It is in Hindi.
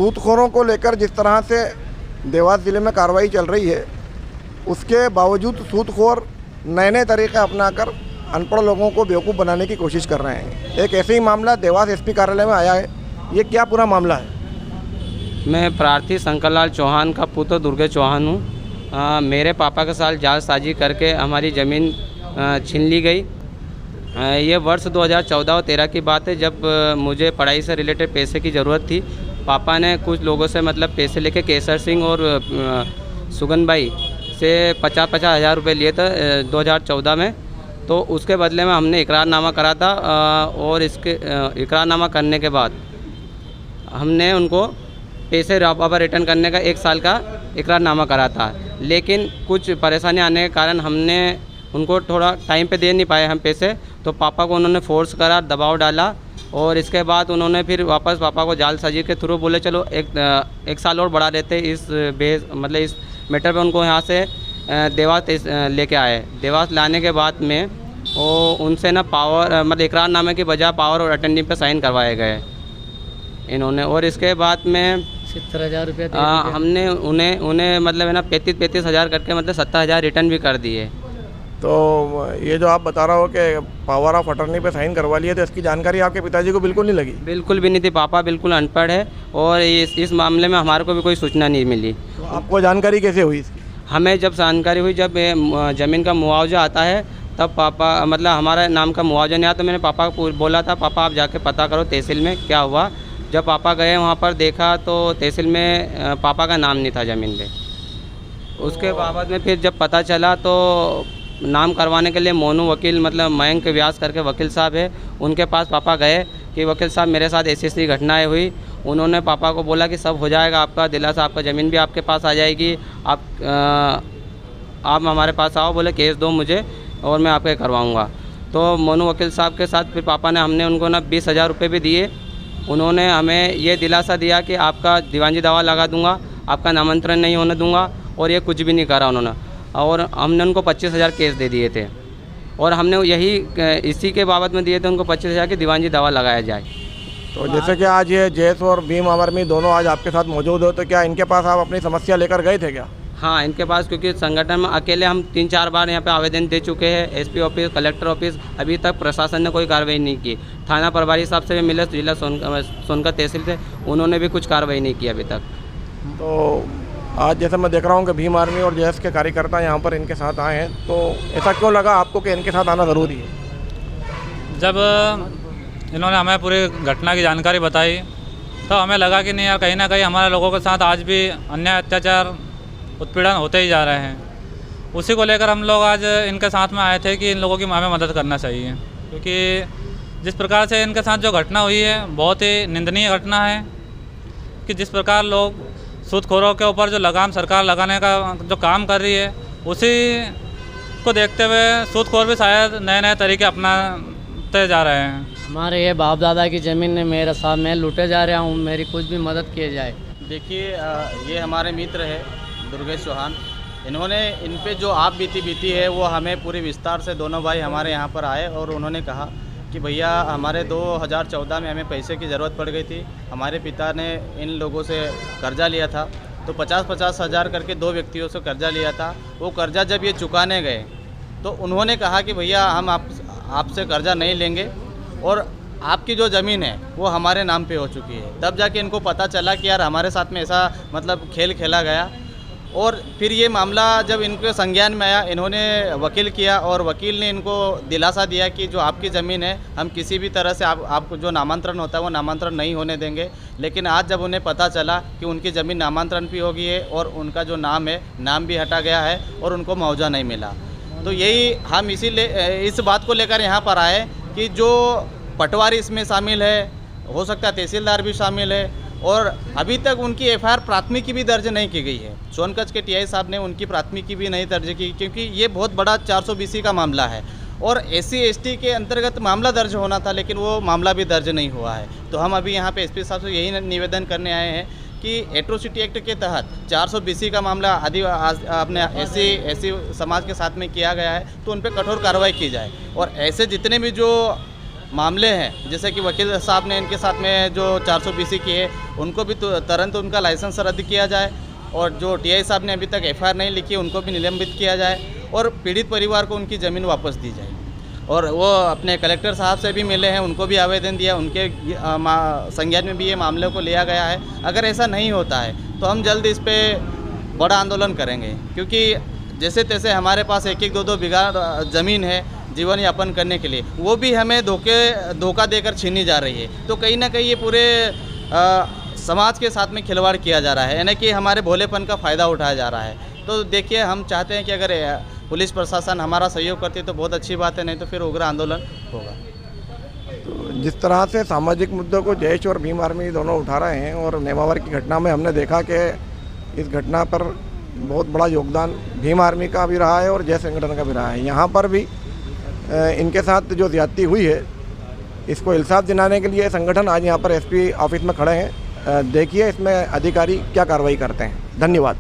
सूदखोरों को लेकर जिस तरह से देवास ज़िले में कार्रवाई चल रही है, उसके बावजूद सूदखोर नए नए तरीके अपनाकर अनपढ़ लोगों को बेवकूफ़ बनाने की कोशिश कर रहे हैं। एक ऐसे ही मामला देवास एसपी कार्यालय में आया है। ये क्या पूरा मामला है? मैं प्रार्थी शंकर लाल चौहान का पुत्र दुर्गेश चौहान हूँ। मेरे पापा के साथ जालसाजी करके हमारी ज़मीन छीन ली गई। ये वर्ष 2014 और 13 की बात है, जब मुझे पढ़ाई से रिलेटेड पैसे की ज़रूरत थी। पापा ने कुछ लोगों से मतलब पैसे लेके केसर सिंह और सुगन भाई से 50-50 हज़ार रुपये लिए थे 2014 में। तो उसके बदले में हमने इकरारनामा करा था और इसके इकरारनामा करने के बाद हमने उनको पैसे वापस रिटर्न करने का 1 साल का इकरारनामा करा था। लेकिन कुछ परेशानी आने के कारण हमने उनको थोड़ा टाइम पे दे नहीं पाए हम पैसे। तो पापा को उन्होंने फोर्स करा, दबाव डाला और इसके बाद उन्होंने फिर वापस पापा को जालसाजी के थ्रू बोले चलो एक साल और बढ़ा देते। इस इस मैटर पे उनको यहाँ से देवास लेके आए। देवास लाने के बाद में वो उनसे ना पावर इकरारनामे की बजाय पावर और अटेंडिंग पे साइन करवाए गए इन्होंने। और इसके बाद में 70,000 रुपये हमने उन्हें है ना 35 हज़ार करके 70,000 रिटर्न भी कर दिए। तो ये जो आप बता रहे हो कि पावर ऑफ अटर्नी पे साइन करवा लिए, तो इसकी जानकारी आपके पिताजी को बिल्कुल नहीं लगी? बिल्कुल भी नहीं थी। पापा बिल्कुल अनपढ़ है और इस मामले में हमारे को भी कोई सूचना नहीं मिली। तो आपको जानकारी कैसे हुई इसकी? हमें जब जानकारी हुई, जब ज़मीन का मुआवजा आता है तब पापा हमारा नाम का मुआवजा नहीं आया, तो मैंने पापा को बोला था पापा आप जाके पता करो तहसील में क्या हुआ। जब पापा गए वहाँ पर देखा तो तहसील में पापा का नाम नहीं था ज़मीन पे। उसके बाद में फिर जब पता चला तो नाम करवाने के लिए मोनू वकील मयंक व्यास करके वकील साहब है, उनके पास पापा गए कि वकील साहब मेरे साथ ऐसी घटनाएं हुई। उन्होंने पापा को बोला कि सब हो जाएगा, आपका दिलासा, आपका ज़मीन भी आपके पास आ जाएगी, आप हमारे पास आओ। बोले केस दो मुझे और मैं आपके करवाऊँगा। तो मोनू वकील साहब के साथ फिर पापा ने हमने उनको 20,000 रुपये भी दिए। उन्होंने हमें ये दिलासा दिया कि आपका दीवानजी दावा लगा दूंगा, आपका नामांतरण नहीं होने दूंगा, और ये कुछ भी नहीं करा उन्होंने। और हमने उनको 25,000 केस दे दिए थे और हमने इसी के बाबत में दिए थे उनको 25,000 की दीवानजी दावा लगाया जाए। तो जैसे कि आज ये जैस और भीम आर्मी दोनों आज आपके साथ मौजूद हो, तो क्या इनके पास आप अपनी समस्या लेकर गए थे क्या? हाँ, इनके पास, क्योंकि संगठन में अकेले हम 3-4 बार यहाँ पे आवेदन दे चुके हैं, एसपी ऑफिस, कलेक्टर ऑफिस, अभी तक प्रशासन ने कोई कार्रवाई नहीं की। थाना प्रभारी साहब से भी मिले, जिला सोनका तहसील से, उन्होंने भी कुछ कार्रवाई नहीं की अभी तक। तो आज जैसे मैं देख रहा हूँ कि भीम आर्मी और जेएस के कार्यकर्ता यहाँ पर इनके साथ आए हैं, तो ऐसा क्यों लगा आपको कि इनके साथ आना ज़रूरी है? जब इन्होंने हमें पूरी घटना की जानकारी बताई तो हमें लगा कि नहीं यार, कहीं ना कहीं हमारे लोगों के साथ आज भी अन्याय, अत्याचार, उत्पीड़न होते ही जा रहे हैं। उसी को लेकर हम लोग आज इनके साथ में आए थे कि इन लोगों की हमें मदद करना चाहिए, क्योंकि जिस प्रकार से इनके साथ जो घटना हुई है बहुत ही निंदनीय घटना है। कि जिस प्रकार लोग सूदखोरों के ऊपर जो लगाम सरकार लगाने का जो काम कर रही है, उसी को देखते हुए सूदखोर भी शायद नए नए तरीके अपनाते जा रहे हैं। हमारे ये बाप दादा की ज़मीन ने मेरे साथ मैं लूटे जा रहा हूँ, मेरी कुछ भी मदद की जाए। देखिए, ये हमारे मित्र है दुर्गेश चौहान। इन्होंने इन पे जो आप बीती है वो हमें पूरी विस्तार से, दोनों भाई हमारे यहाँ पर आए और उन्होंने कहा कि भैया हमारे 2014 में हमें पैसे की ज़रूरत पड़ गई थी। हमारे पिता ने इन लोगों से कर्ज़ा लिया था, तो 50-50 हज़ार करके 2 व्यक्तियों से कर्ज़ा लिया था। वो कर्ज़ा जब ये चुकाने गए तो उन्होंने कहा कि भैया हम आपसे कर्ज़ा नहीं लेंगे और आपकी जो ज़मीन है वो हमारे नाम पे हो चुकी है। तब जाके इनको पता चला कि यार हमारे साथ में ऐसा खेल खेला गया। और फिर ये मामला जब इनके संज्ञान में आया, इन्होंने वकील किया और वकील ने इनको दिलासा दिया कि जो आपकी ज़मीन है हम किसी भी तरह से आपको जो नामांतरण होता है वो नामांतरण नहीं होने देंगे। लेकिन आज जब उन्हें पता चला कि उनकी ज़मीन नामांतरण भी हो गई है और उनका जो नाम है, नाम भी हटा गया है और उनको मुआवजा नहीं मिला, तो यही हम इस बात को लेकर यहाँ पर आए कि जो पटवारी इसमें शामिल है, हो सकता है तहसीलदार भी शामिल है, और अभी तक उनकी एफआईआर प्राथमिकी भी दर्ज नहीं की गई है। सोनकच्छ के टीआई साहब ने उनकी प्राथमिकी भी नहीं दर्ज की, क्योंकि ये बहुत बड़ा 420 का मामला है और SC/ST के अंतर्गत मामला दर्ज होना था, लेकिन वो मामला भी दर्ज नहीं हुआ है। तो हम अभी यहाँ पे एसपी साहब से यही निवेदन करने आए हैं कि एट्रोसिटी एक्ट के तहत 420 का मामला अपने SC समाज के साथ में किया गया है, तो उन पर कठोर कार्रवाई की जाए और ऐसे जितने भी जो मामले हैं, जैसे कि वकील साहब ने इनके साथ में जो 420 की है उनको भी तुरंत उनका लाइसेंस रद्द किया जाए, और जो टीआई साहब ने अभी तक एफआईआर नहीं लिखी उनको भी निलंबित किया जाए, और पीड़ित परिवार को उनकी ज़मीन वापस दी जाए। और वो अपने कलेक्टर साहब से भी मिले हैं, उनको भी आवेदन दिया, उनके संज्ञान में भी ये मामले को लिया गया है। अगर ऐसा नहीं होता है तो हम जल्द इस पर बड़ा आंदोलन करेंगे, क्योंकि जैसे तैसे हमारे पास 1-2 बीघा ज़मीन है जीवन यापन करने के लिए, वो भी हमें धोखा देकर छीनी जा रही है। तो कहीं ना कहीं ये पूरे समाज के साथ में खिलवाड़ किया जा रहा है, यानी कि हमारे भोलेपन का फ़ायदा उठाया जा रहा है। तो देखिए, हम चाहते हैं कि अगर पुलिस प्रशासन हमारा सहयोग करती है तो बहुत अच्छी बात है, नहीं तो फिर उग्र आंदोलन होगा। तो जिस तरह से सामाजिक मुद्दों को जयेश और भीम आर्मी दोनों उठा रहे हैं, और नेमावर की घटना में हमने देखा कि इस घटना पर बहुत बड़ा योगदान भीम आर्मी का भी रहा है और जय संगठन का भी रहा है। यहाँ पर भी इनके साथ जो ज़्यादती हुई है, इसको इंसाफ दिलाने के लिए संगठन आज यहाँ पर एसपी ऑफिस में खड़े हैं। देखिए इसमें अधिकारी क्या कार्रवाई करते हैं। धन्यवाद।